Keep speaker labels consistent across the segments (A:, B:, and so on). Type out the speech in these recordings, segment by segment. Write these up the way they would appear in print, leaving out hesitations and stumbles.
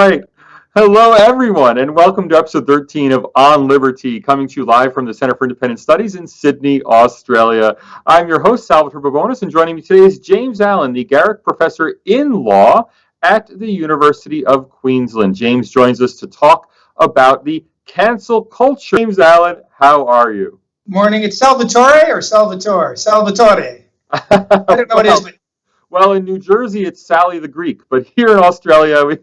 A: right. Hello, everyone, and welcome to episode 13 of On Liberty, coming to you live from the Center for Independent Studies in Sydney, Australia. I'm your host, Salvatore Babonis, and joining me today is James Allan, the Garrick Professor in Law at the University of Queensland. James joins us to talk about the cancel culture. James Allan, how are you?
B: Morning. It's Salvatore or Salvatore? Salvatore. I don't know what it is.
A: Well, in New Jersey, it's Sally the Greek, but here in Australia, we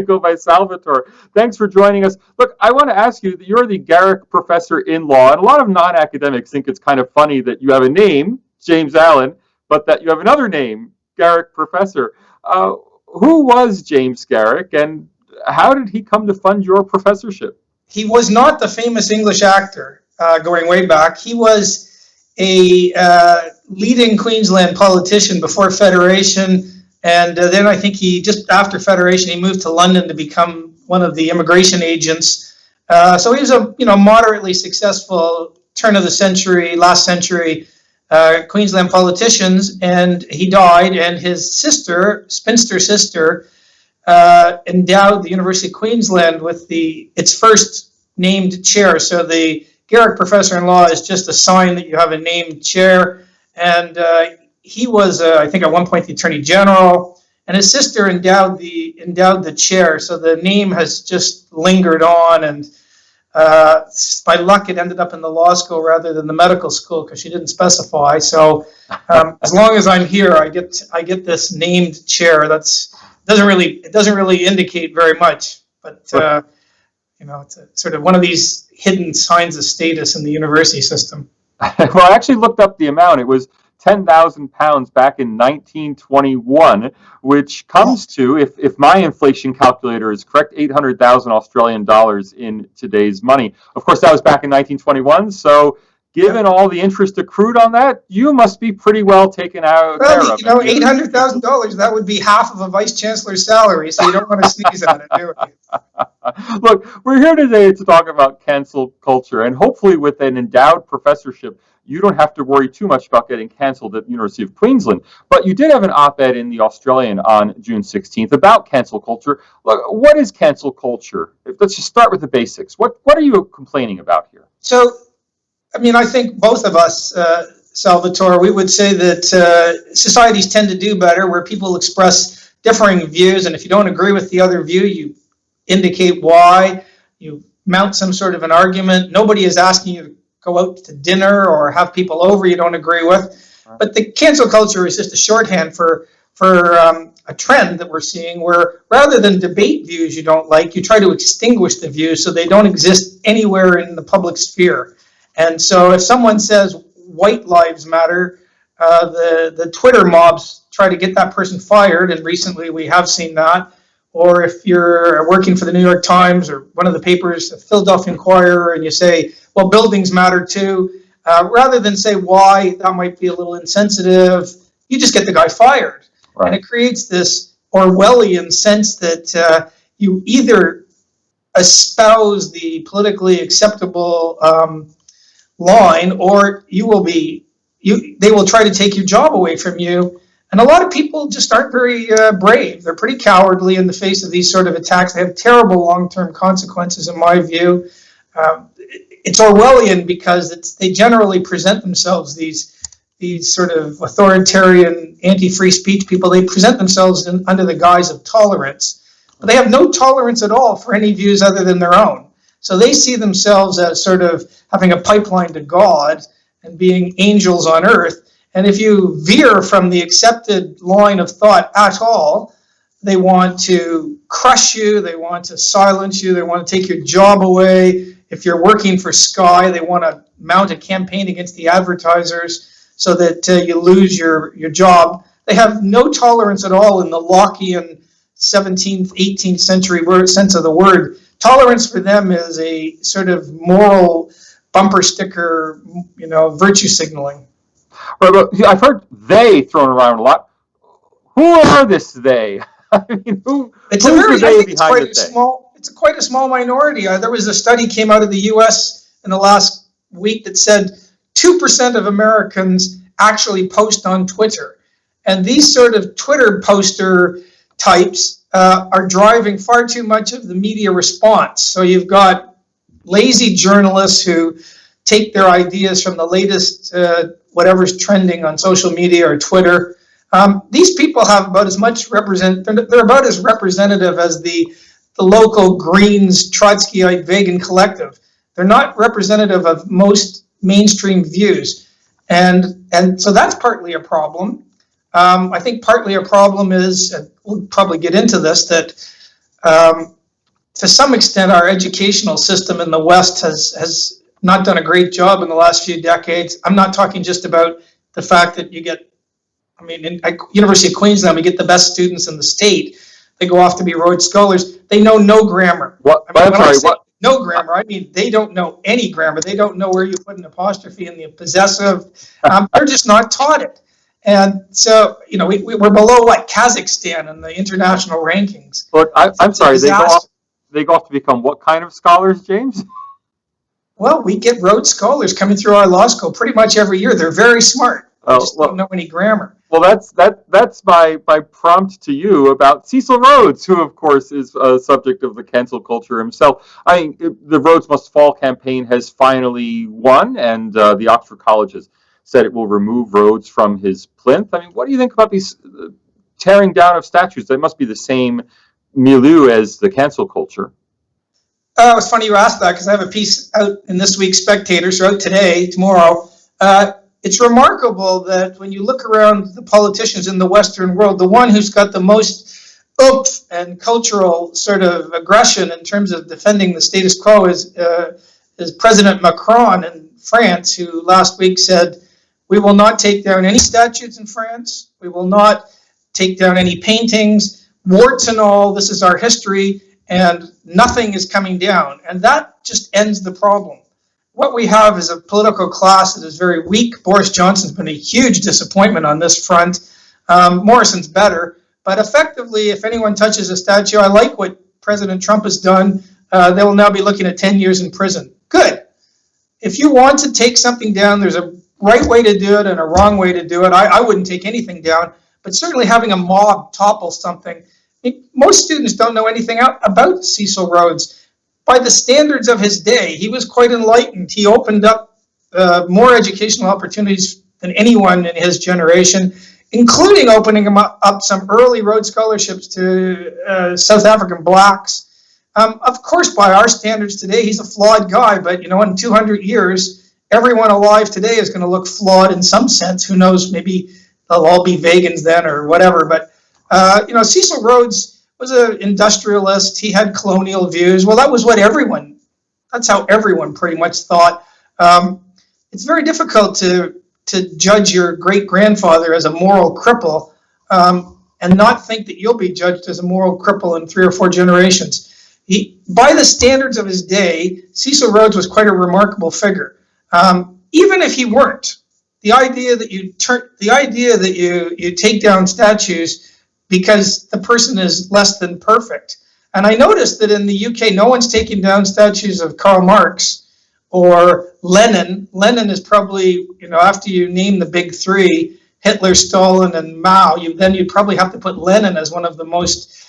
A: go by Salvatore. Thanks for joining us. Look, I want to ask you, you're the Garrick Professor in Law, and a lot of non-academics think it's kind of funny that you have a name, James Allan, but that you have another name, Garrick Professor. Who was James Garrick, and how did he come to fund your professorship?
B: He was not the famous English actor going way back. He was a leading Queensland politician before Federation, and then I think just after Federation, he moved to London to become one of the immigration agents. So he was a moderately successful turn of the century, last century Queensland politicians, and he died, and his sister, spinster sister, endowed the University of Queensland with its first named chair. So the Garrick Professor in Law is just a sign that you have a named chair. And he was, I think, at one point the Attorney General, and his sister endowed the chair. So the name has just lingered on, and by luck, it ended up in the law school rather than the medical school because she didn't specify. So as long as I'm here, I get this named chair. It doesn't really indicate very much, but it's sort of one of these hidden signs of status in the university system.
A: Well, I actually looked up the amount. It was £10,000 back in 1921, which comes to, if my inflation calculator is correct, 800,000 Australian dollars in today's money. Of course, that was back in 1921. So, given all the interest accrued on that, you must be pretty well taken care of.
B: Well, $800,000, that would be half of a vice chancellor's salary, so you don't want to sneeze at it, do you?
A: Look, we're here today to talk about cancel culture, and hopefully with an endowed professorship, you don't have to worry too much about getting canceled at the University of Queensland. But you did have an op-ed in the Australian on June 16th about cancel culture. Look, what is cancel culture? Let's just start with the basics. What are you complaining about here?
B: So, I think both of us, Salvatore, we would say that societies tend to do better where people express differing views, and if you don't agree with the other view, you indicate why, you mount some sort of an argument. Nobody is asking you to go out to dinner or have people over you don't agree with. But the cancel culture is just a shorthand for a trend that we're seeing where rather than debate views you don't like, you try to extinguish the views so they don't exist anywhere in the public sphere. And so if someone says white lives matter, the Twitter mobs try to get that person fired, and recently we have seen that. Or if you're working for the New York Times or one of the papers, the Philadelphia Inquirer, and you say, well, buildings matter too, rather than say why that might be a little insensitive, you just get the guy fired. Right. And it creates this Orwellian sense that you either espouse the politically acceptable line, or they will try to take your job away from you. And a lot of people just aren't very brave. They're pretty cowardly in the face of these sort of attacks. They have terrible long-term consequences, in my view. It's Orwellian because they generally present themselves, these sort of authoritarian, anti-free speech people, they present themselves under the guise of tolerance. But they have no tolerance at all for any views other than their own. So they see themselves as sort of having a pipeline to God and being angels on earth. And if you veer from the accepted line of thought at all, they want to crush you, they want to silence you, they want to take your job away. If you're working for Sky, they want to mount a campaign against the advertisers so that you lose your job. They have no tolerance at all in the Lockean 17th, 18th century sense of the word. Tolerance for them is a sort of moral bumper sticker, virtue signaling.
A: Right, but I've heard "they" thrown around a lot. Who are this "they"? I mean,
B: it's quite a small minority. There was a study came out of the U.S. in the last week that said 2% of Americans actually post on Twitter, and these sort of Twitter poster types are driving far too much of the media response. So you've got lazy journalists who take their ideas from the latest whatever's trending on social media or Twitter. These people have about as much they're about as representative as the local Greens Trotskyite vegan collective. They're not representative of most mainstream views. And so that's partly a problem. I think partly a problem is, and we'll probably get into this, that to some extent our educational system in the West has not done a great job in the last few decades. I'm not talking just about the fact that you get, I mean, in University of Queensland, we get the best students in the state. They go off to be Rhodes Scholars. They know no grammar.
A: What?
B: I mean,
A: I'm sorry. What?
B: No grammar. I mean, they don't know any grammar. They don't know where you put an apostrophe in the possessive. They're just not taught it. And so, you know, we're below what Kazakhstan in the international rankings.
A: Look, I'm sorry. They go off to become what kind of scholars, James?
B: Well, we get Rhodes Scholars coming through our law school pretty much every year. They're very smart. They just don't know any grammar.
A: Well, that's my prompt to you about Cecil Rhodes, who, of course, is a subject of the cancel culture himself. I mean, the Rhodes Must Fall campaign has finally won, and the Oxford College has said it will remove Rhodes from his plinth. I mean, what do you think about these tearing down of statues? They must be the same milieu as the cancel culture.
B: It's funny you asked that because I have a piece out in this week's Spectator, so out today, tomorrow. It's remarkable that when you look around the politicians in the Western world, the one who's got the most oomph and cultural sort of aggression in terms of defending the status quo is President Macron in France, who last week said, "We will not take down any statues in France. We will not take down any paintings. Warts and all, this is our history, and nothing is coming down." And that just ends the problem. What we have is a political class that is very weak. Boris Johnson's been a huge disappointment on this front. Morrison's better. But effectively, if anyone touches a statue, I like what President Trump has done. They will now be looking at 10 years in prison. Good. If you want to take something down, there's a right way to do it and a wrong way to do it. I wouldn't take anything down. But certainly having a mob topple something. Most students don't know anything about Cecil Rhodes. By the standards of his day, he was quite enlightened. He opened up more educational opportunities than anyone in his generation, including opening up some early Rhodes scholarships to South African blacks. Of course, by our standards today, he's a flawed guy, but in 200 years, everyone alive today is going to look flawed in some sense. Who knows, maybe they'll all be vegans then or whatever. But, Cecil Rhodes was an industrialist. He had colonial views. Well, that's how everyone pretty much thought. It's very difficult to judge your great-grandfather as a moral cripple and not think that you'll be judged as a moral cripple in 3 or 4 generations. By the standards of his day, Cecil Rhodes was quite a remarkable figure. Even if he weren't, the idea that you take down statues because the person is less than perfect. And I noticed that in the UK, no one's taking down statues of Karl Marx or Lenin. Lenin is probably, after you name the big 3, Hitler, Stalin, and Mao, then you'd probably have to put Lenin as one of the most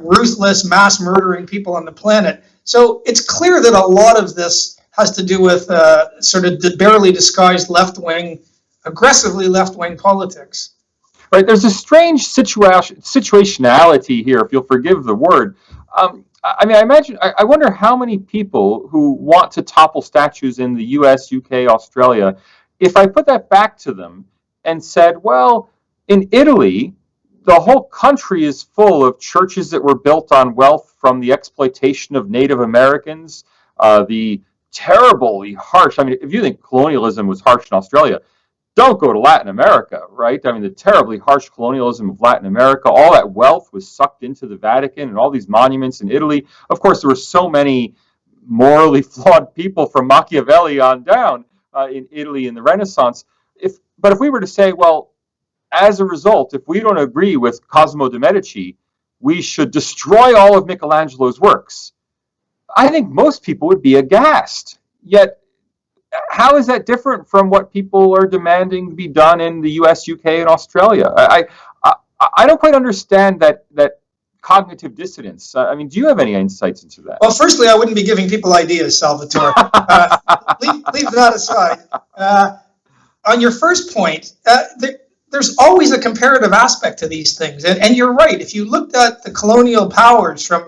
B: ruthless, mass-murdering people on the planet. So it's clear that a lot of this has to do with sort of barely disguised left-wing, aggressively left-wing politics.
A: Right, there's a strange situationality here, if you'll forgive the word. I wonder how many people who want to topple statues in the US, UK, Australia, if I put that back to them and said, well, in Italy, the whole country is full of churches that were built on wealth from the exploitation of Native Americans, the terribly harsh, if you think colonialism was harsh in Australia, don't go to Latin America, right? The terribly harsh colonialism of Latin America, all that wealth was sucked into the Vatican and all these monuments in Italy. Of course, there were so many morally flawed people from Machiavelli on down in Italy in the Renaissance. But if we were to say, well, as a result, if we don't agree with Cosimo de' Medici, we should destroy all of Michelangelo's works, I think most people would be aghast. Yet, how is that different from what people are demanding to be done in the US, UK, and Australia? I don't quite understand that cognitive dissonance. I mean, do you have any insights into that?
B: Well, firstly, I wouldn't be giving people ideas, Salvatore. Leave that aside. On your first point, there's always a comparative aspect to these things. And you're right. If you looked at the colonial powers from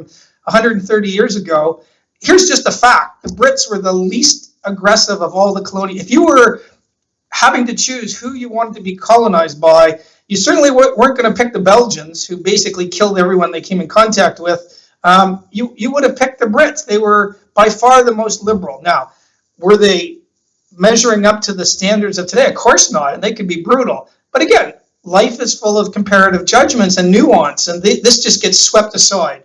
B: 130 years ago, here's just a fact. The Brits were the least aggressive of all the colonial. If you were having to choose who you wanted to be colonized by, you certainly weren't going to pick the Belgians, who basically killed everyone they came in contact with. You would have picked the Brits. They were by far the most liberal. Now, were they measuring up to the standards of today? Of course not, and they could be brutal. But again, life is full of comparative judgments and nuance, and this just gets swept aside.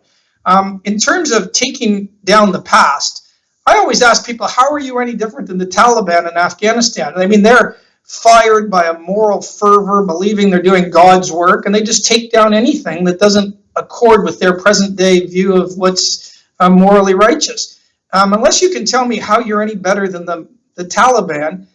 B: In terms of taking down the past, I always ask people, how are you any different than the Taliban in Afghanistan? I mean, they're fired by a moral fervor, believing they're doing God's work, and they just take down anything that doesn't accord with their present day view of what's morally righteous. Unless you can tell me how you're any better than the Taliban,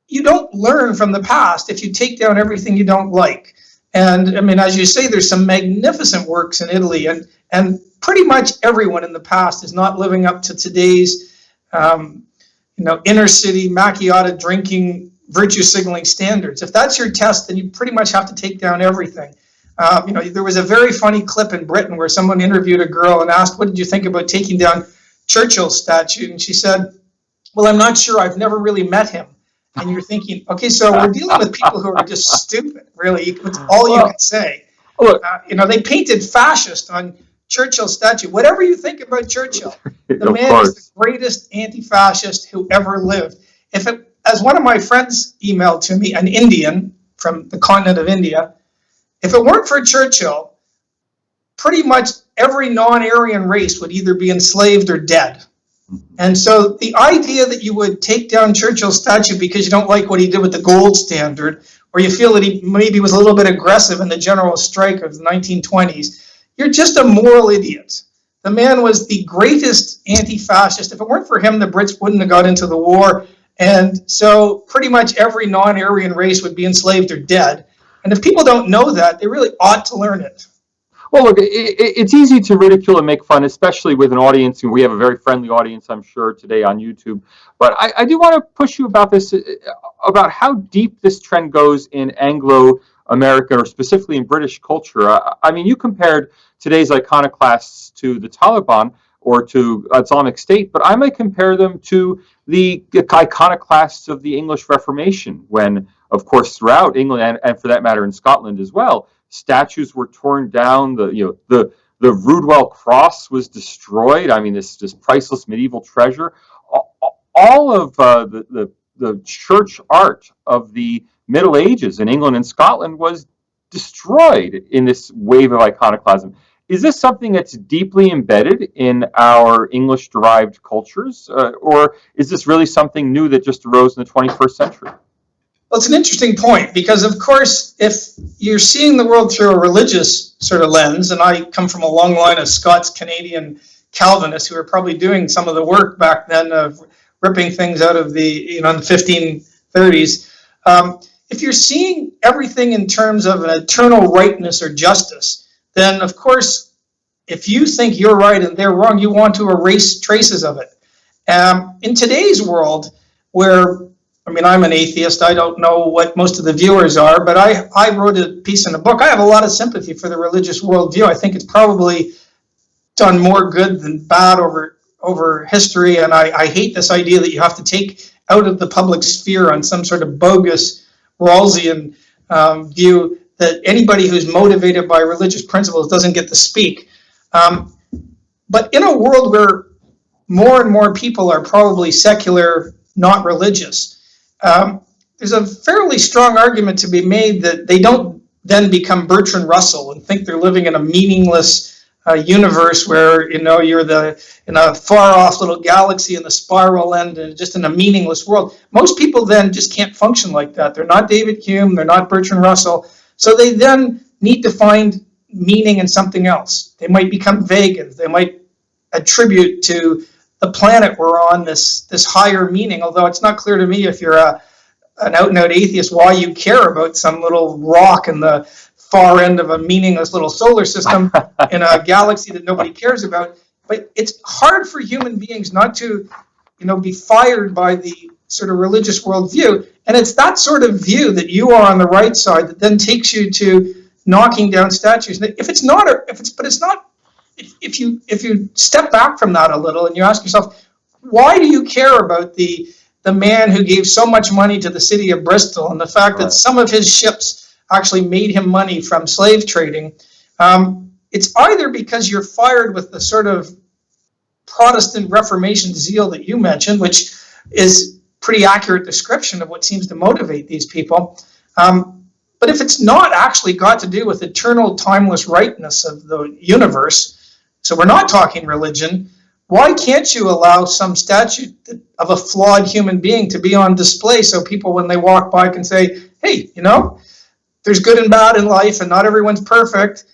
B: you don't learn from the past if you take down everything you don't like. And I mean, as you say, there's some magnificent works in Italy, and pretty much everyone in the past is not living up to today's, inner city macchiato drinking, virtue signaling standards. If that's your test, then you pretty much have to take down everything. There was a very funny clip in Britain where someone interviewed a girl and asked, "What did you think about taking down Churchill's statue?" And she said, "Well, I'm not sure. I've never really met him." And you're thinking, okay, so we're dealing with people who are just stupid, really. It's all you can say.
A: Look,
B: they painted fascist on Churchill's statue. Whatever you think about Churchill, the man is the greatest anti-fascist who ever lived. As one of my friends emailed to me, an Indian from the continent of India, if it weren't for Churchill, pretty much every non-Aryan race would either be enslaved or dead. And so the idea that you would take down Churchill's statue because you don't like what he did with the gold standard, or you feel that he maybe was a little bit aggressive in the general strike of the 1920s, you're just a moral idiot. The man was the greatest anti-fascist. If it weren't for him, the Brits wouldn't have got into the war. And so pretty much every non-Aryan race would be enslaved or dead. And if people don't know that, they really ought to learn it.
A: Well, look, it's easy to ridicule and make fun, especially with an audience. We have a very friendly audience, I'm sure, today on YouTube. But I do want to push you about this, about how deep this trend goes in Anglo-American, or specifically in British culture. I mean, you compared today's iconoclasts to the Taliban or to Islamic State, but I might compare them to the iconoclasts of the English Reformation, when, of course, throughout England, and for that matter in Scotland as well, statues were torn down. The Rudwell Cross was destroyed. I mean, this priceless medieval treasure. All of the church art of the Middle Ages in England and Scotland was destroyed in this wave of iconoclasm. Is this something that's deeply embedded in our English-derived cultures, or is this really something new that just arose in the 21st century?
B: Well, it's an interesting point, because, of course, if you're seeing the world through a religious sort of lens, and I come from a long line of Scots-Canadian Calvinists who were probably doing some of the work back then of ripping things out of the, in the 1530s, if you're seeing everything in terms of an eternal rightness or justice, then, of course, if you think you're right and they're wrong, you want to erase traces of it. In today's world, where, I mean, I'm an atheist, I don't know what most of the viewers are, but I wrote a piece in a book. I have a lot of sympathy for the religious worldview. I think it's probably done more good than bad over history, and I hate this idea that you have to take out of the public sphere on some sort of bogus Rawlsian view that anybody who's motivated by religious principles doesn't get to speak. But in a world where more and more people are probably secular, not religious, there's a fairly strong argument to be made that they don't then become Bertrand Russell and think they're living in a meaningless universe where, you're in a far-off little galaxy in the spiral end and just in a meaningless world. Most people then just can't function like that. They're not David Hume, they're not Bertrand Russell, so they then need to find meaning in something else. They might become vegans. They might attribute to the planet we're on this higher meaning, although it's not clear to me, if you're an out-and-out atheist, why you care about some little rock in the far end of a meaningless little solar system in a galaxy that nobody cares about. But it's hard for human beings not to, be fired by the sort of religious worldview. And it's that sort of view that you are on the right side that then takes you to knocking down statues. If you step back from that a little and you ask yourself, why do you care about the man who gave so much money to the city of Bristol and the fact that some of his ships actually made him money from slave trading? It's either because you're fired with the sort of Protestant Reformation zeal that you mentioned, which is pretty accurate description of what seems to motivate these people. But if it's not actually got to do with eternal, timeless rightness of the universe, so we're not talking religion, why can't you allow some statue of a flawed human being to be on display so people, when they walk by, can say, hey, there's good and bad in life and not everyone's perfect.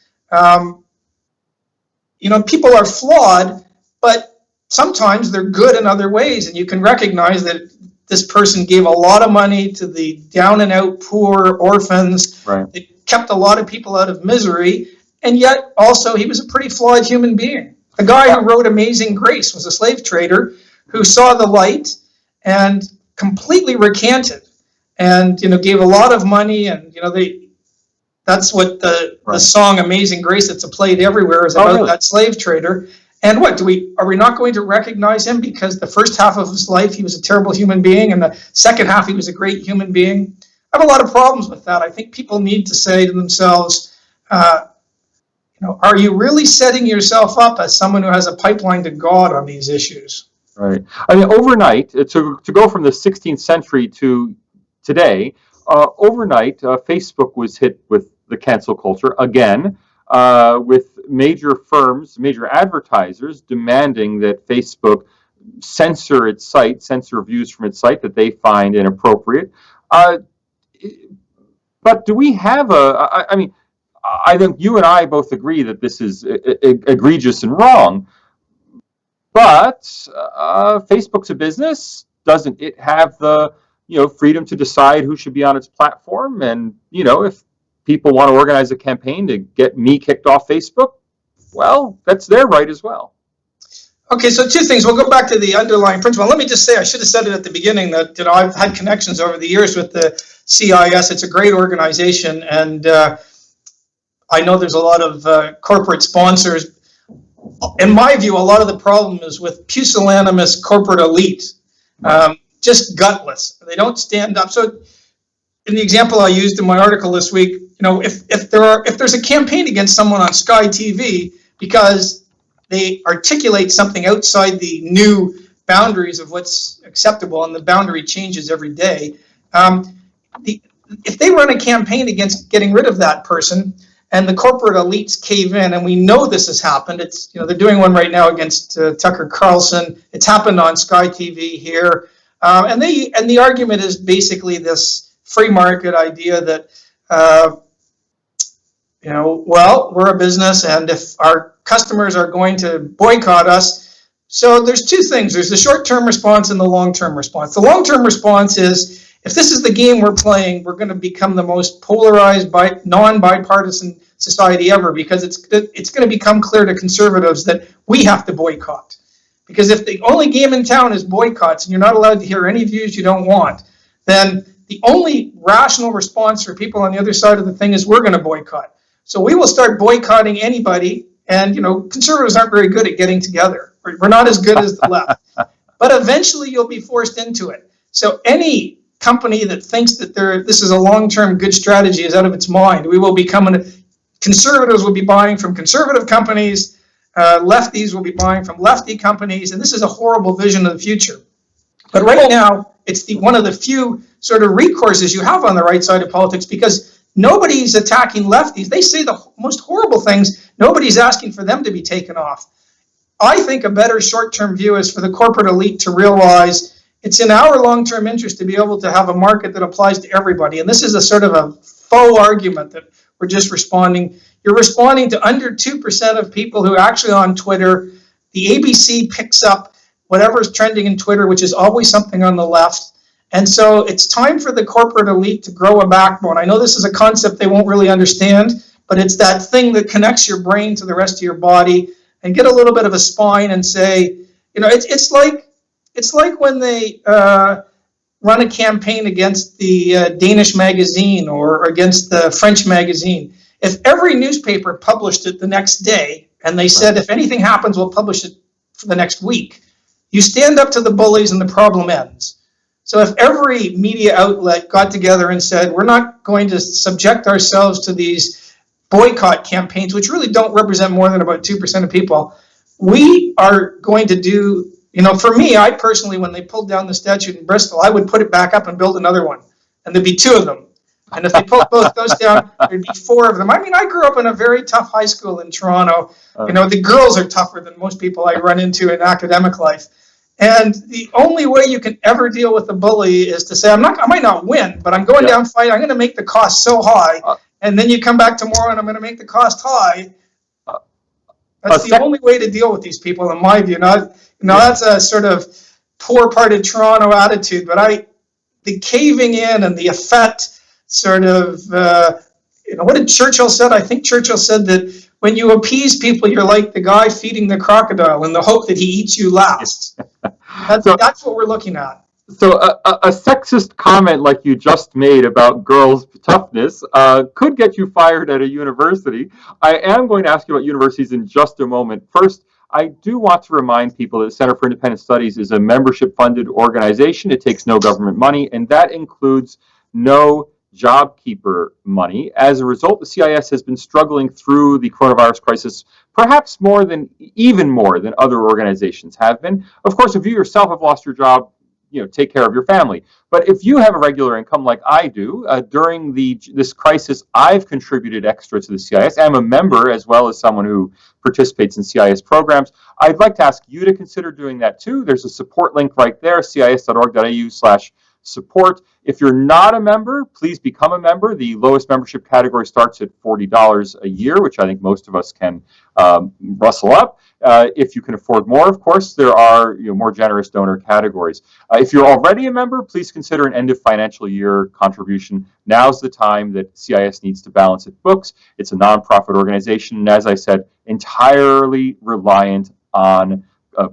B: People are flawed, but sometimes they're good in other ways, and you can recognize that this person gave a lot of money to the down and out poor orphans.
A: Right.
B: They kept a lot of people out of misery, and yet also he was a pretty flawed human being. The guy who wrote Amazing Grace was a slave trader who saw the light and completely recanted, and gave a lot of money, and that's what the song Amazing Grace that's played everywhere is about. That slave trader. And are we not going to recognize him because the first half of his life he was a terrible human being and the second half he was a great human being? I have a lot of problems with that. I think people need to say to themselves, are you really setting yourself up as someone who has a pipeline to God on these issues?
A: Right. I mean, overnight, to go from the 16th century to today, overnight, Facebook was hit with the cancel culture again, with major firms, major advertisers demanding that Facebook censor its site, censor views from its site that they find inappropriate. But do we have I think you and I both agree that this is egregious and wrong, but Facebook's a business. Doesn't it have the freedom to decide who should be on its platform? And if people want to organize a campaign to get me kicked off Facebook, well, that's their right as well.
B: Okay, so two things. We'll go back to the underlying principle. Let me just say, I should have said it at the beginning, that I've had connections over the years with the CIS. It's a great organization, and I know there's a lot of corporate sponsors. In my view, a lot of the problem is with pusillanimous corporate elite, just gutless. They don't stand up. So in the example I used in my article this week, if there's a campaign against someone on Sky TV because they articulate something outside the new boundaries of what's acceptable, and the boundary changes every day, if they run a campaign against getting rid of that person, and the corporate elites cave in, and we know this has happened. It's they're doing one right now against Tucker Carlson. It's happened on Sky TV here, and the argument is basically this free market idea that we're a business, and if our customers are going to boycott us, so there's two things. There's the short-term response and the long-term response. The long-term response is, if this is the game we're playing, we're going to become the most polarized, non-bipartisan society ever, because it's going to become clear to conservatives that we have to boycott. Because if the only game in town is boycotts and you're not allowed to hear any views you don't want, then the only rational response for people on the other side of the thing is we're going to boycott. So we will start boycotting anybody, and conservatives aren't very good at getting together. We're not as good as the left. But eventually you'll be forced into it. So any company that thinks that this is a long-term good strategy is out of its mind. Conservatives will be buying from conservative companies, lefties will be buying from lefty companies, and this is a horrible vision of the future. But right now, it's one of the few sort of recourses you have on the right side of politics, because nobody's attacking lefties. They say the most horrible things. Nobody's asking for them to be taken off. I think a better short-term view is for the corporate elite to realize it's in our long-term interest to be able to have a market that applies to everybody. And this is a sort of a faux argument that we're just responding. You're responding to under 2% of people who are actually on Twitter. The ABC picks up whatever's trending in Twitter, which is always something on the left. And so it's time for the corporate elite to grow a backbone. I know this is a concept they won't really understand, but it's that thing that connects your brain to the rest of your body and get a little bit of a spine and say, it's like when they run a campaign against the Danish magazine or against the French magazine. If every newspaper published it the next day and they said, if anything happens, we'll publish it for the next week, you stand up to the bullies and the problem ends. So if every media outlet got together and said, we're not going to subject ourselves to these boycott campaigns, which really don't represent more than about 2% of people, we are going to do, for me, I personally, when they pulled down the statue in Bristol, I would put it back up and build another one. And there'd be two of them. And if they pulled both those down, there'd be four of them. I mean, I grew up in a very tough high school in Toronto. The girls are tougher than most people I run into in academic life. And the only way you can ever deal with a bully is to say, I might not win, but I'm going down fighting. I'm going to make the cost so high. And then you come back tomorrow and I'm going to make the cost high. That's the only way to deal with these people, in my view. That's a sort of poor part of Toronto attitude, but the caving in and the effect sort of, what did Churchill said? I think Churchill said that when you appease people, you're like the guy feeding the crocodile in the hope that he eats you last. That's what we're looking at.
A: So a sexist comment like you just made about girls' toughness could get you fired at a university. I am going to ask you about universities in just a moment. First, I do want to remind people that the Center for Independent Studies is a membership-funded organization. It takes no government money, and that includes no JobKeeper money. As a result, the CIS has been struggling through the coronavirus crisis, perhaps even more than other organizations have been. Of course, if you yourself have lost your job, take care of your family. But if you have a regular income like I do, during this crisis, I've contributed extra to the CIS. I'm a member as well as someone who participates in CIS programs. I'd like to ask you to consider doing that too. There's a support link right there, cis.org.au/support. If you're not a member, please become a member. The lowest membership category starts at $40 a year, which I think most of us can rustle up. If you can afford more, of course, there are more generous donor categories. If you're already a member, please consider an end of financial year contribution. Now's the time that CIS needs to balance its books. It's a nonprofit organization, and as I said, entirely reliant on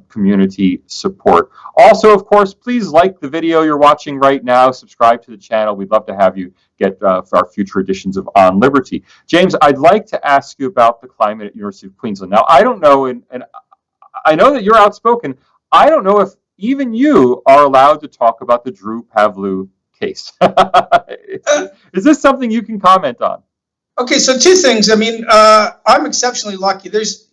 A: community support. Also, of course, please like the video you're watching right now. Subscribe to the channel. We'd love to have you get for our future editions of On Liberty. James, I'd like to ask you about the climate at University of Queensland. Now, I don't know, and I know that you're outspoken. I don't know if even you are allowed to talk about the Drew Pavlou case. Is this something you can comment on?
B: Okay, so two things. I mean, I'm exceptionally lucky.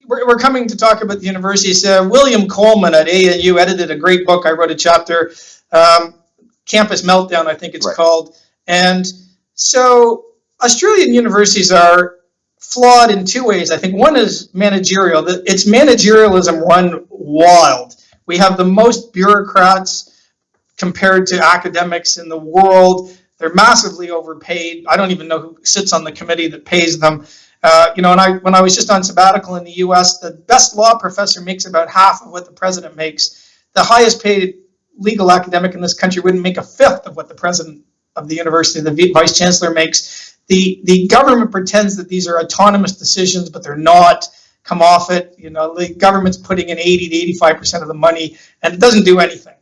B: We're coming to talk about the universities. William Coleman at ANU edited a great book. I wrote a chapter, Campus Meltdown, I think it's called. And so Australian universities are flawed in two ways. I think one is managerial. It's managerialism run wild. We have the most bureaucrats compared to academics in the world. They're massively overpaid. I don't even know who sits on the committee that pays them. And when I was just on sabbatical in the U.S., the best law professor makes about half of what the president makes. The highest paid legal academic in this country wouldn't make a fifth of what the president of the university, the vice chancellor, makes. The government pretends that these are autonomous decisions, but they're not. Come off it. The government's putting in 80 to 85% of the money, and it doesn't do anything.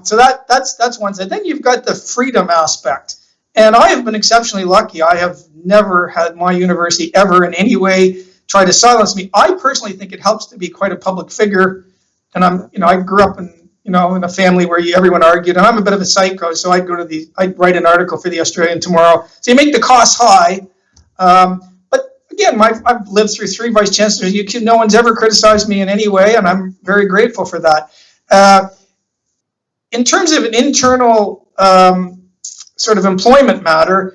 B: So that's one side. Then you've got the freedom aspect. And I have been exceptionally lucky. I have never had my university ever in any way try to silence me. I personally think it helps to be quite a public figure. And I grew up in a family where everyone argued, and I'm a bit of a psycho, so I'd write an article for the Australian tomorrow. So you make the costs high. But again, I've lived through 3 vice chancellors. No one's ever criticized me in any way, and I'm very grateful for that. In terms of an internal sort of employment matter,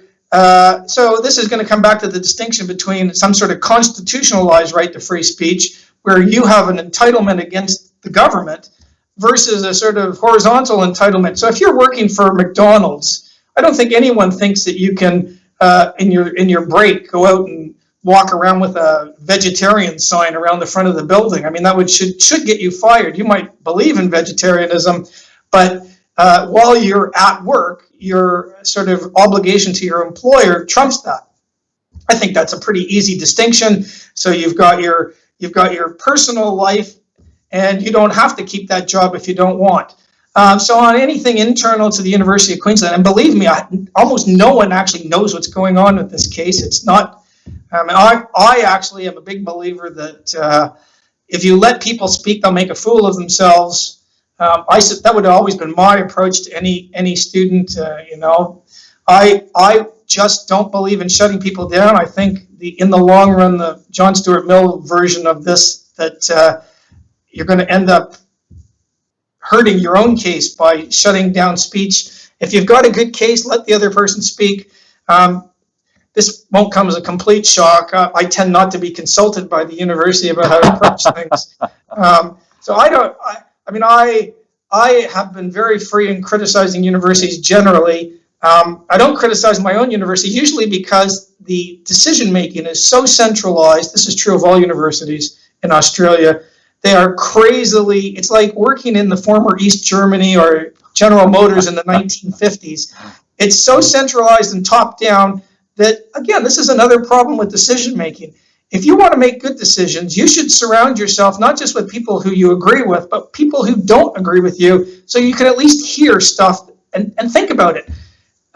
B: so this is going to come back to the distinction between some sort of constitutionalized right to free speech, where you have an entitlement against the government, versus a sort of horizontal entitlement. So if you're working for McDonald's, I don't think anyone thinks that you can, in your break, go out and walk around with a vegetarian sign around the front of the building. I mean, that should get you fired. You might believe in vegetarianism, but while you're at work, your sort of obligation to your employer trumps that. I think that's a pretty easy distinction. So you've got your personal life, and you don't have to keep that job if you don't want. So on anything internal to the University of Queensland, and believe me, almost no one actually knows what's going on with this case. It's not. I actually am a big believer that if you let people speak, they'll make a fool of themselves. That would have always been my approach to any student. I just don't believe in shutting people down. I think in the long run, the John Stuart Mill version of this, that you're going to end up hurting your own case by shutting down speech. If you've got a good case, let the other person speak. This won't come as a complete shock. I tend not to be consulted by the university about how to approach things. So I have been very free in criticizing universities generally. I don't criticize my own university, usually because the decision-making is so centralized. This is true of all universities in Australia. They are crazily, it's like working in the former East Germany or General Motors in the 1950s. It's so centralized and top-down that, again, this is another problem with decision-making. If you want to make good decisions, you should surround yourself not just with people who you agree with, but people who don't agree with you, so you can at least hear stuff and think about it.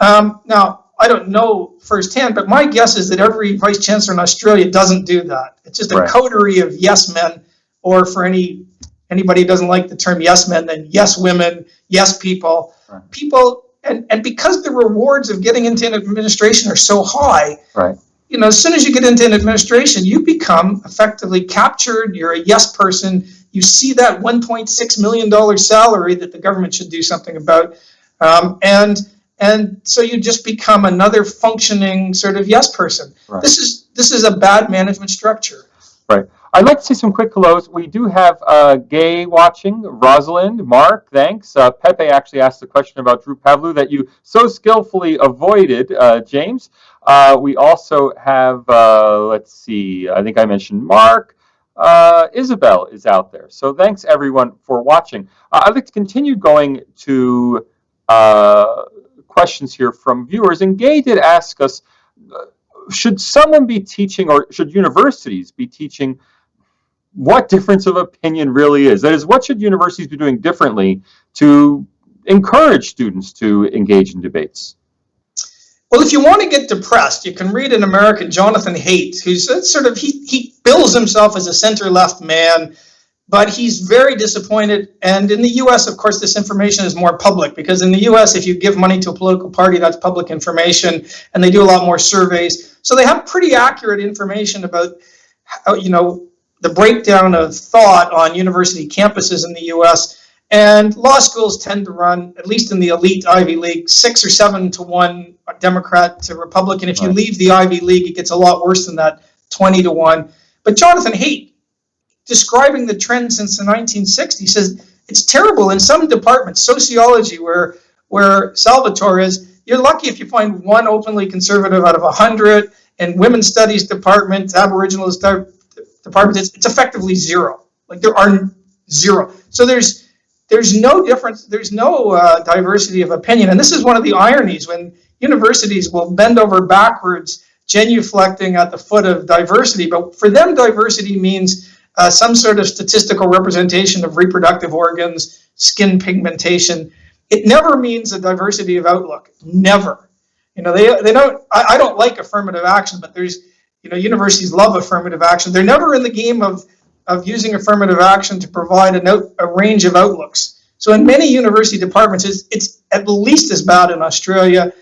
B: Now, I don't know firsthand, but my guess is that every vice chancellor in Australia doesn't do that. It's just a coterie of yes men, or for anybody who doesn't like the term yes men, then yes women, yes people. Right. People, and because the rewards of getting into an administration are so high, right. As soon as you get into an administration, you become effectively captured. You're a yes person. You see that $1.6 million salary that the government should do something about, and so you just become another functioning sort of yes person. Right. This is a bad management structure.
A: Right. I'd like to see some quick hellos. We do have Gay watching. Rosalind, Mark, thanks. Pepe actually asked a question about Drew Pavlou that you so skillfully avoided, James. We also have, let's see, I think I mentioned Mark. Isabel is out there. So thanks, everyone, for watching. I'd like to continue going to questions here from viewers. And Gay did ask us, should someone be teaching, or should universities be teaching, what difference of opinion really is? That is, what should universities be doing differently to encourage students to engage in debates?
B: Well, if you want to get depressed, you can read an American, Jonathan Haidt, who's sort of, he bills himself as a center-left man, but he's very disappointed. And in the U.S., of course, this information is more public, because in the U.S., if you give money to a political party, that's public information, and they do a lot more surveys. So they have pretty accurate information about how, the breakdown of thought on university campuses in the U.S. And law schools tend to run, at least in the elite Ivy League, 6 or 7 to 1 Democrat to Republican. If you leave the Ivy League, it gets a lot worse than that, 20 to 1. But Jonathan Haidt, describing the trend since the 1960s, says it's terrible in some departments, sociology, where Salvatore is, you're lucky if you find one openly conservative out of 100, and women's studies department, Aboriginal departments, it's effectively zero. Like, there are zero. So there's no difference, there's no diversity of opinion. And this is one of the ironies, when universities will bend over backwards genuflecting at the foot of diversity. But for them, diversity means some sort of statistical representation of reproductive organs, skin pigmentation. It never means a diversity of outlook. Never. They don't. I don't like affirmative action, but there's, universities love affirmative action. They're never in the game of using affirmative action to provide a range of outlooks. So in many university departments, it's at least as bad in Australia.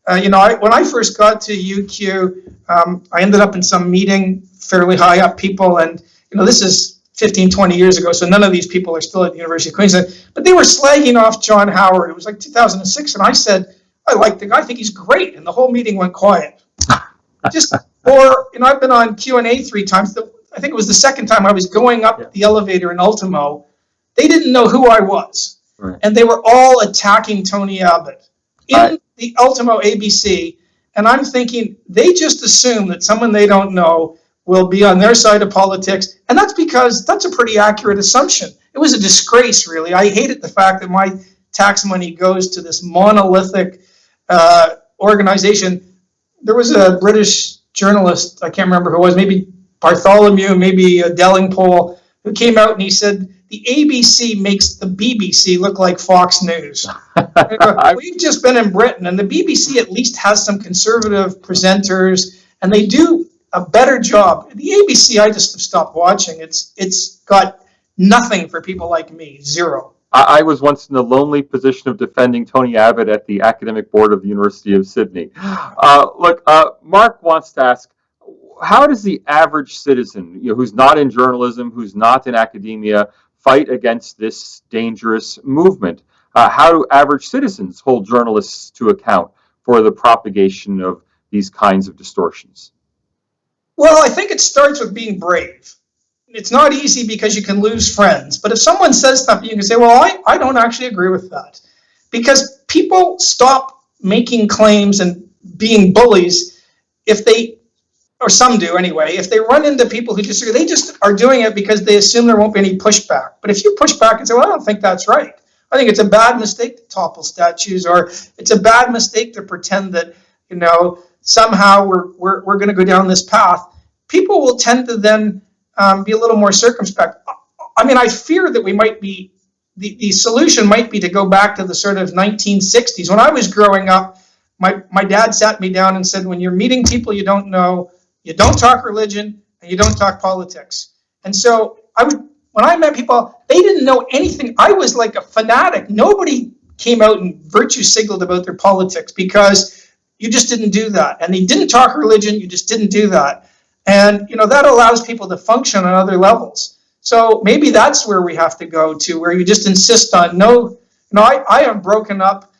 B: When I first got to UQ, I ended up in some meeting, fairly high up people, and this is 15, 20 years ago, so none of these people are still at the University of Queensland, but they were slagging off John Howard. It was like 2006, and I said, I like the guy, I think he's great, and the whole meeting went quiet. I've been on Q&A 3 times. I think it was the second time I was going up the elevator in Ultimo. They didn't know who I was, and they were all attacking Tony Abbott in the Ultimo ABC, and I'm thinking, they just assume that someone they don't know will be on their side of politics, and that's because that's a pretty accurate assumption. It was a disgrace, really. I hated the fact that my tax money goes to this monolithic organization. There was a British journalist, I can't remember who it was, maybe Bartholomew, maybe Dellingpole, who came out and he said, the ABC makes the BBC look like Fox News. We've just been in Britain, and the BBC at least has some conservative presenters, and they do a better job. The ABC, I just have stopped watching. It's got nothing for people like me, zero.
A: I was once in the lonely position of defending Tony Abbott at the Academic Board of the University of Sydney. Mark wants to ask, how does the average citizen, who's not in journalism, who's not in academia, fight against this dangerous movement? How do average citizens hold journalists to account for the propagation of these kinds of distortions?
B: Well, I think it starts with being brave. It's not easy because you can lose friends. But if someone says something, you can say, well, I don't actually agree with that. Because people stop making claims and being bullies if they, or some do anyway, if they run into people who disagree, they just are doing it because they assume there won't be any pushback. But if you push back and say, well, I don't think that's right. I think it's a bad mistake to topple statues, or it's a bad mistake to pretend that, somehow we're going to go down this path. People will tend to then be a little more circumspect. I mean, I fear that we might be, the solution might be to go back to the sort of 1960s. When I was growing up, my dad sat me down and said, when you're meeting people you don't know, you don't talk religion and you don't talk politics. And so when I met people, they didn't know anything. I was like a fanatic. Nobody came out and virtue signaled about their politics because you just didn't do that. And they didn't talk religion, you just didn't do that. And, that allows people to function on other levels. So maybe that's where we have to go to, where you just insist on I have broken up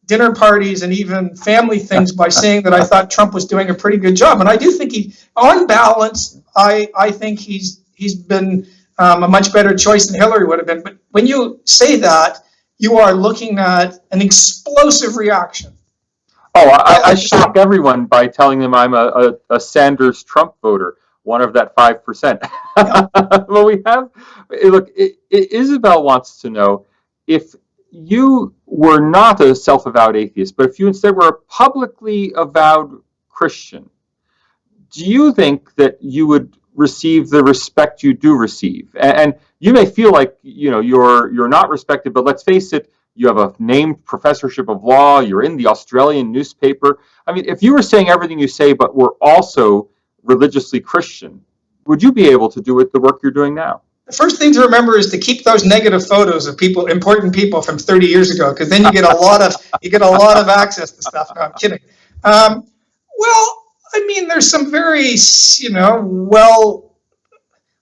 B: dinner parties and even family things by saying that I thought Trump was doing a pretty good job. And I do think on balance, I think he's been a much better choice than Hillary would have been. But when you say that, you are looking at an explosive reaction.
A: Oh, I shock everyone by telling them I'm a Sanders Trump voter, one of that 5%. Well, Isabel wants to know, if you were not a self-avowed atheist, but if you instead were a publicly avowed Christian, do you think that you would receive the respect you do receive? And you may feel like you're not respected, but let's face it, you have a named professorship of law, you're in the Australian newspaper. I mean, if you were saying everything you say, but were also religiously Christian, would you be able to do the work you're doing now?
B: The first thing to remember is to keep those negative photos of important people from 30 years ago, because then you get a lot of access to stuff. No, I'm kidding. Well, I mean, there's some very, I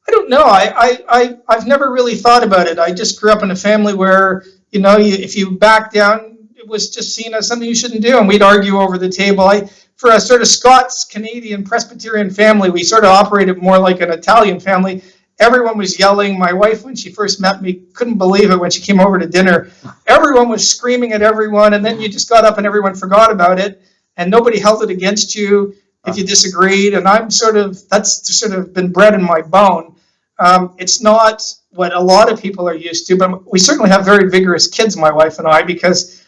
B: don't know. I've never really thought about it. I just grew up in a family where, if you back down, it was just seen as something you shouldn't do, and we'd argue over the table. For a sort of Scots Canadian Presbyterian family, we sort of operated more like an Italian family. Everyone was yelling. My wife, when she first met me, couldn't believe it when she came over to dinner. Everyone was screaming at everyone, and then you just got up and everyone forgot about it, and nobody held it against you if you disagreed. And that's sort of been bred in my bone. It's not what a lot of people are used to, but we certainly have very vigorous kids, my wife and I, because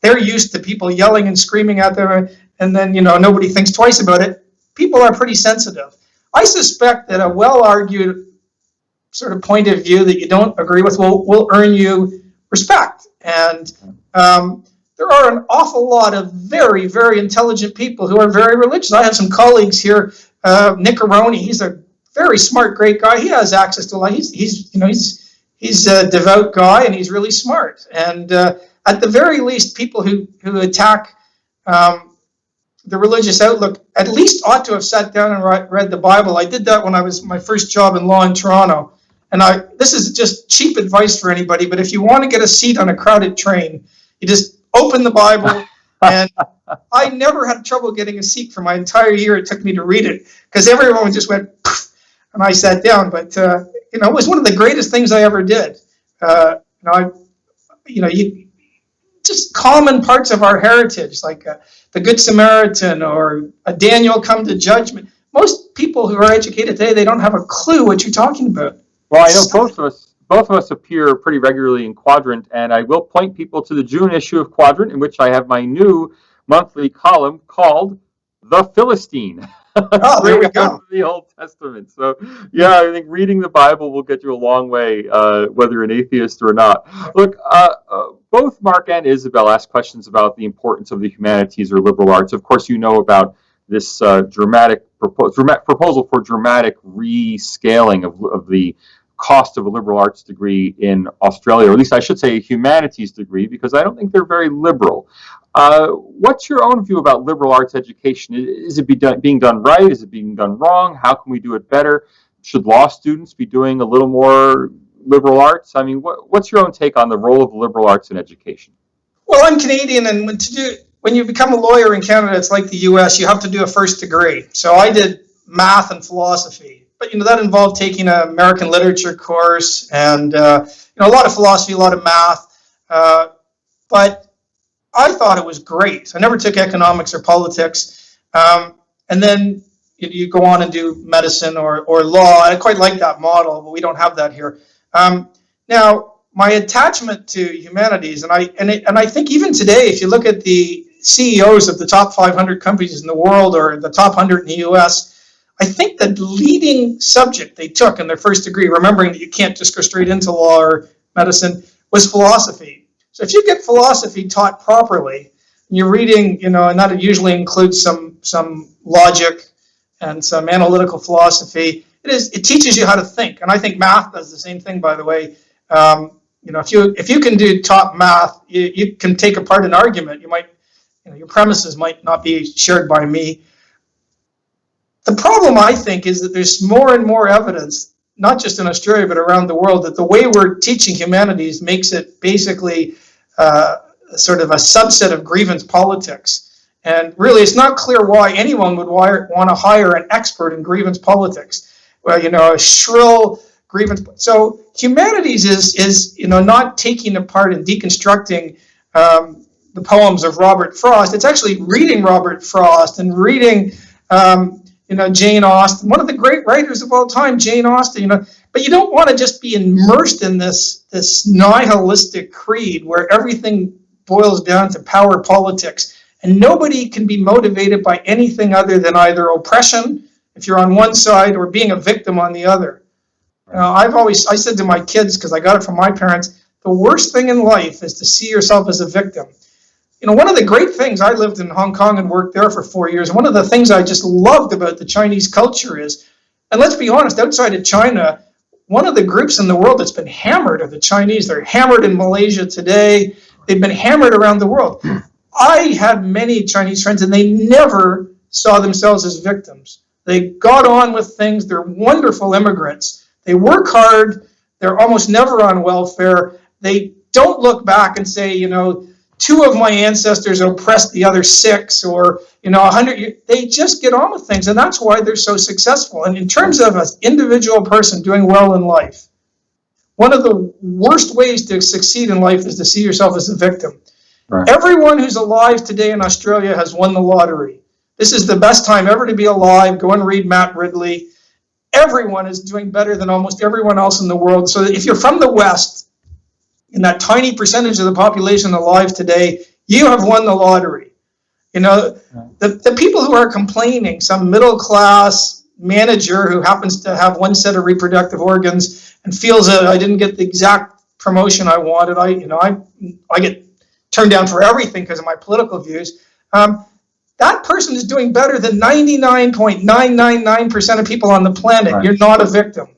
B: they're used to people yelling and screaming at them, and then, nobody thinks twice about it. People are pretty sensitive. I suspect that a well-argued sort of point of view that you don't agree with will earn you respect. And there are an awful lot of very, very intelligent people who are very religious. I have some colleagues here, Nick Aroni, he's a very smart, great guy. He has access to a lot. He's a devout guy, and he's really smart. And at the very least, people who attack the religious outlook at least ought to have sat down and read the Bible. I did that when I was my first job in law in Toronto. And this is just cheap advice for anybody, but if you want to get a seat on a crowded train, you just open the Bible. And I never had trouble getting a seat for my entire year. It took me to read it because everyone just went, and I sat down. But it was one of the greatest things I ever did. Just common parts of our heritage, like the Good Samaritan or a Daniel come to judgment. Most people who are educated today, they don't have a clue what you're talking about.
A: Well, I know both of us appear pretty regularly in Quadrant, and I will point people to the June issue of Quadrant, in which I have my new monthly column called the Philistine.
B: Oh, there we
A: Straight out
B: go.
A: of the Old Testament. So, yeah, I think reading the Bible will get you a long way, whether an atheist or not. Look, both Mark and Isabel asked questions about the importance of the humanities or liberal arts. Of course, you know about this dramatic proposal for dramatic rescaling of the cost of a liberal arts degree in Australia, or at least I should say a humanities degree, because I don't think they're very liberal. What's your own view about liberal arts education? Is it being done right? Is it being done wrong? How can we do it better? Should law students be doing a little more liberal arts? I mean, what's your own take on the role of liberal arts in education?
B: Well, I'm Canadian, and when you become a lawyer in Canada, it's like the U.S. You have to do a first degree. So I did math and philosophy, but that involved taking an American literature course and a lot of philosophy, a lot of math. But I thought it was great. I never took economics or politics, and then you go on and do medicine or law. I quite like that model, but we don't have that here. Now, my attachment to humanities, and I think even today, if you look at the CEOs of the top 500 companies in the world or the top 100 in the U.S., I think the leading subject they took in their first degree, remembering that you can't just go straight into law or medicine, was philosophy. So if you get philosophy taught properly, and you're reading, and that usually includes some logic and some analytical philosophy, it teaches you how to think. And I think math does the same thing, by the way. If you can do top math, you can take apart an argument. Your premises might not be shared by me. The problem, I think, is that there's more and more evidence, not just in Australia but around the world, that the way we're teaching humanities makes it basically sort of a subset of grievance politics. And really, it's not clear why anyone would want to hire an expert in grievance politics. Well, a shrill grievance. So humanities is not taking apart and deconstructing the poems of Robert Frost. It's actually reading Robert Frost and reading Jane Austen, one of the great writers of all time, Jane Austen. But you don't want to just be immersed in this nihilistic creed where everything boils down to power politics, and nobody can be motivated by anything other than either oppression, if you're on one side, or being a victim on the other. I said to my kids, because I got it from my parents, the worst thing in life is to see yourself as a victim. One of the great things, I lived in Hong Kong and worked there for 4 years. One of the things I just loved about the Chinese culture is, and let's be honest, outside of China, one of the groups in the world that's been hammered are the Chinese. They're hammered in Malaysia today. They've been hammered around the world. I had many Chinese friends, and they never saw themselves as victims. They got on with things. They're wonderful immigrants. They work hard. They're almost never on welfare. They don't look back and say, two of my ancestors oppressed the other six, or 100. They just get on with things, and that's why they're so successful. And in terms of an individual person doing well in life, one of the worst ways to succeed in life is to see yourself as a victim. Right. Everyone who's alive today in Australia has won the lottery. This is the best time ever to be alive. Go and read Matt Ridley. Everyone is doing better than almost everyone else in the world. So if you're from the West, in that tiny percentage of the population alive today, you have won the lottery. The people who are complaining, some middle class manager who happens to have one set of reproductive organs and feels that I didn't get the exact promotion I wanted, I get turned down for everything because of my political views. That person is doing better than 99.999% of people on the planet. Right. You're not a victim.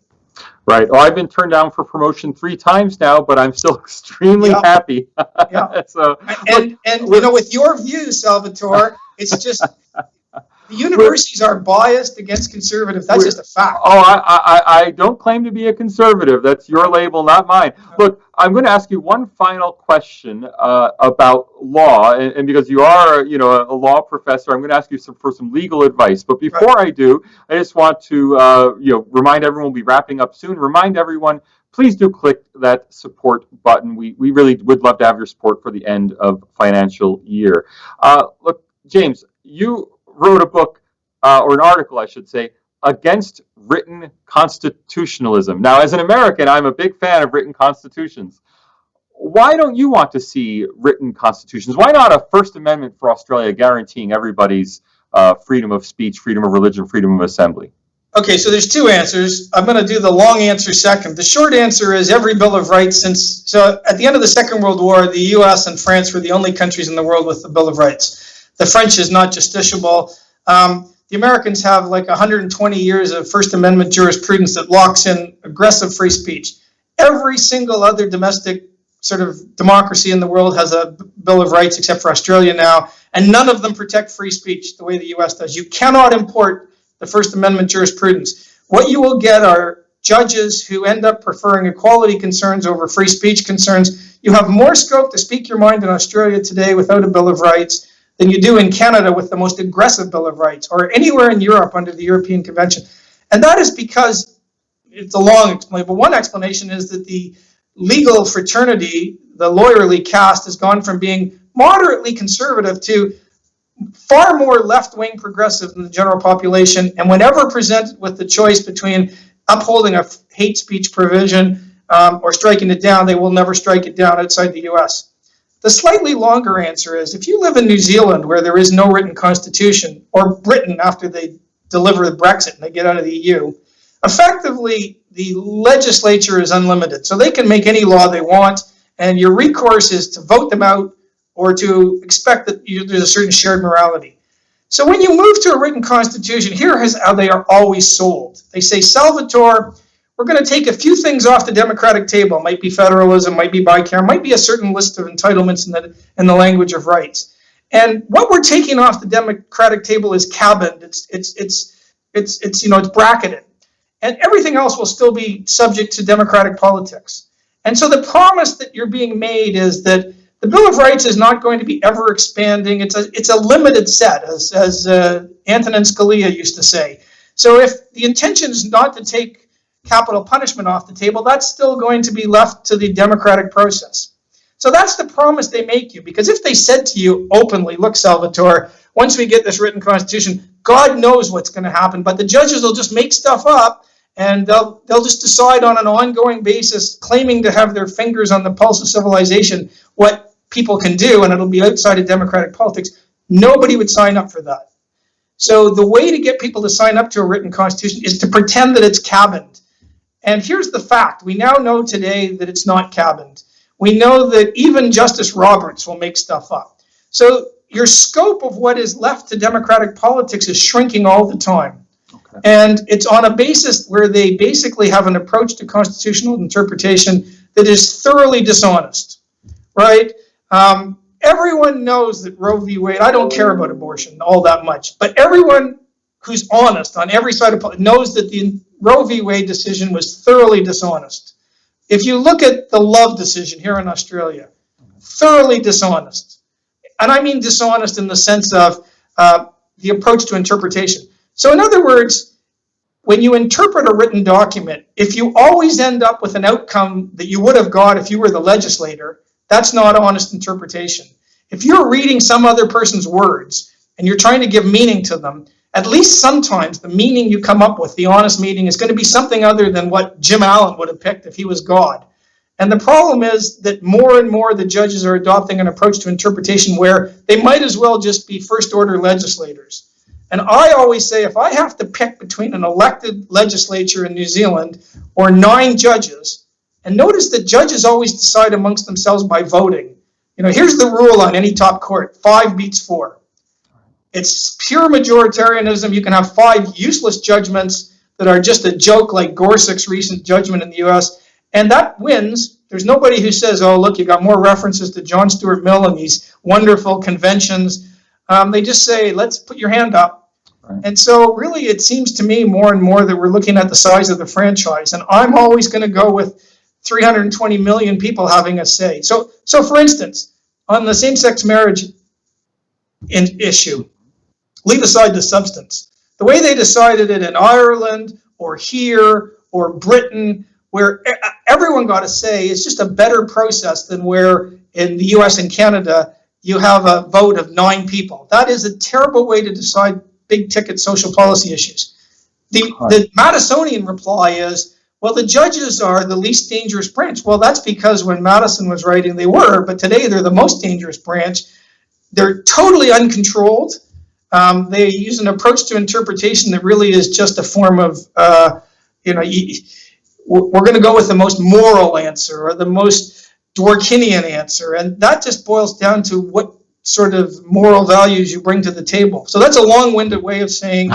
A: Right. Oh, I've been turned down for promotion 3 times now, but I'm still extremely happy.
B: Yeah. So, and with your views, Salvatore, it's just the universities are biased against conservatives. That's just a fact.
A: Oh, I don't claim to be a conservative. That's your label, not mine. Look, I'm going to ask you one final question about law, and because you are, a law professor, I'm going to ask you for some legal advice. But before I do, I just want to, remind everyone we'll be wrapping up soon. Remind everyone, please do click that support button. We really would love to have your support for the end of financial year. Look, James, you wrote a book, or an article, I should say, against written constitutionalism. Now, as an American, I'm a big fan of written constitutions. Why don't you want to see written constitutions? Why not a First Amendment for Australia guaranteeing everybody's freedom of speech, freedom of religion, freedom of assembly?
B: Okay, so there's two answers. I'm going to do the long answer second. The short answer is every Bill of Rights so at the end of the Second World War, the US and France were the only countries in the world with the Bill of Rights. The French is not justiciable. The Americans have like 120 years of First Amendment jurisprudence that locks in aggressive free speech. Every single other domestic sort of democracy in the world has a Bill of Rights except for Australia now, and none of them protect free speech the way the US does. You cannot import the First Amendment jurisprudence. What you will get are judges who end up preferring equality concerns over free speech concerns. You have more scope to speak your mind in Australia today without a Bill of Rights than you do in Canada with the most aggressive Bill of Rights, or anywhere in Europe under the European Convention. And that is because, it's a long explanation, but one explanation is that the legal fraternity, the lawyerly caste, has gone from being moderately conservative to far more left-wing progressive than the general population, and whenever presented with the choice between upholding a hate speech provision or striking it down, they will never strike it down outside the US. The slightly longer answer is, if you live in New Zealand where there is no written constitution, or Britain after they deliver the Brexit and they get out of the EU, effectively the legislature is unlimited. So they can make any law they want, and your recourse is to vote them out or to expect that there's a certain shared morality. So when you move to a written constitution, here is how they are always sold. They say, Salvatore, we're going to take a few things off the democratic table. It might be federalism, might be bicameral, might be a certain list of entitlements in the language of rights. And what we're taking off the democratic table is cabined. It's bracketed. And everything else will still be subject to democratic politics. And so the promise that you're being made is that the Bill of Rights is not going to be ever expanding. It's a limited set, as Antonin Scalia used to say. So if the intention is not to take capital punishment off the table, that's still going to be left to the democratic process. So that's the promise they make you. Because if they said to you openly, look, Salvatore, once we get this written constitution, God knows what's going to happen, but the judges will just make stuff up, and they'll just decide on an ongoing basis, claiming to have their fingers on the pulse of civilization, what people can do, and it'll be outside of democratic politics. Nobody would sign up for that. So the way to get people to sign up to a written constitution is to pretend that it's cabined. And here's the fact. We now know today that it's not cabined. We know that even Justice Roberts will make stuff up. So your scope of what is left to democratic politics is shrinking all the time. Okay. And it's on a basis where they basically have an approach to constitutional interpretation that is thoroughly dishonest, right? Everyone knows that Roe v. Wade, I don't care about abortion all that much, but everyone who's honest on every side of politics knows that the Roe v. Wade decision was thoroughly dishonest. If you look at the Love decision here in Australia, thoroughly dishonest. And I mean dishonest in the sense of the approach to interpretation. So in other words, when you interpret a written document, if you always end up with an outcome that you would have got if you were the legislator, that's not honest interpretation. If you're reading some other person's words and you're trying to give meaning to them, at least sometimes the meaning you come up with, the honest meaning, is going to be something other than what Jim Allan would have picked if he was God. And the problem is that more and more the judges are adopting an approach to interpretation where they might as well just be first-order legislators. And I always say, if I have to pick between an elected legislature in New Zealand or 9 judges, and notice that judges always decide amongst themselves by voting. Here's the rule on any top court: 5 beats 4. It's pure majoritarianism. You can have 5 useless judgments that are just a joke, like Gorsuch's recent judgment in the US, and that wins. There's nobody who says, oh, look, you got more references to John Stuart Mill and these wonderful conventions. They just say, let's put your hand up. Right. And so really it seems to me more and more that we're looking at the size of the franchise, and I'm always going to go with 320 million people having a say. So for instance, on the same-sex marriage issue, leave aside the substance. The way they decided it in Ireland or here or Britain, where everyone got a say, is just a better process than where in the US and Canada you have a vote of 9 people. That is a terrible way to decide big-ticket social policy issues. The Madisonian reply is, well, the judges are the least dangerous branch. Well, that's because when Madison was writing, they were, but today they're the most dangerous branch. They're totally uncontrolled. They use an approach to interpretation that really is just a form of, we're going to go with the most moral answer or the most Dworkinian answer. And that just boils down to what sort of moral values you bring to the table. So that's a long-winded way of saying,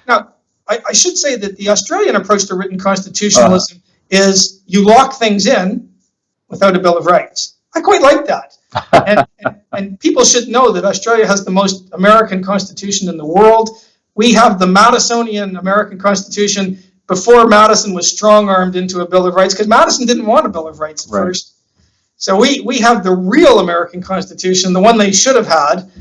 B: now, I should say that the Australian approach to written constitutionalism is you lock things in without a Bill of Rights. I quite like that. And people should know that Australia has the most American constitution in the world. We have the Madisonian American Constitution before Madison was strong-armed into a Bill of Rights, because Madison didn't want a Bill of Rights at first. So we have the real American Constitution, the one they should have had.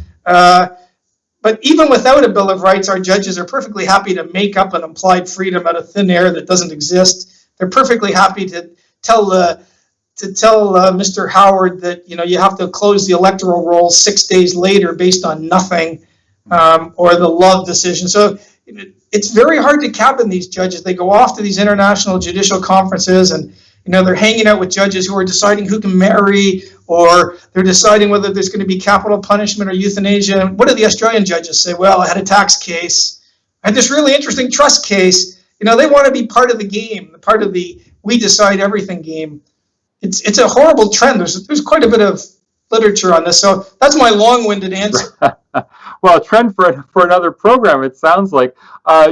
B: But even without a Bill of Rights, our judges are perfectly happy to make up an implied freedom out of thin air that doesn't exist. They're perfectly happy to tell Mr. Howard that you have to close the electoral rolls 6 days later based on nothing, or the Love decision. So it's very hard to cabin these judges. They go off to these international judicial conferences, and they're hanging out with judges who are deciding who can marry, or they're deciding whether there's going to be capital punishment or euthanasia. What do the Australian judges say? Well, I had a tax case. I had this really interesting trust case. They want to be part of the game, part of the we decide everything game. It's a horrible trend. There's quite a bit of literature on this. So that's my long-winded answer.
A: Well, a trend for another program, it sounds like.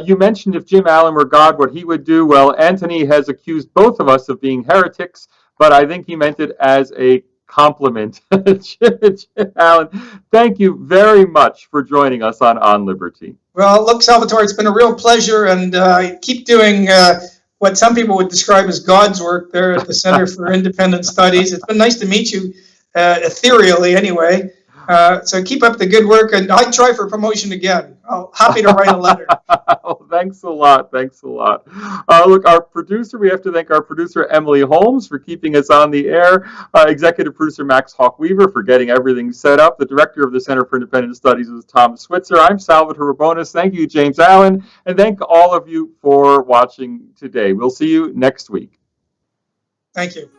A: You mentioned if Jim Allan were God, what he would do. Well, Anthony has accused both of us of being heretics, but I think he meant it as a compliment. Jim Allan, thank you very much for joining us on Liberty.
B: Well, look, Salvatore, it's been a real pleasure, and keep doing what some people would describe as God's work there at the Center for Independent Studies. It's been nice to meet you, ethereally anyway. So keep up the good work, and I'd try for promotion again. I'm happy to write a letter.
A: Oh, thanks a lot. Thanks a lot. Look, our producer, we have to thank our producer, Emily Holmes, for keeping us on the air. Executive producer, Max Hawk-Weaver, for getting everything set up. The director of the Center for Independent Studies is Tom Switzer. I'm Salvatore Rabonis. Thank you, James Allan. And thank all of you for watching today. We'll see you next week.
B: Thank you.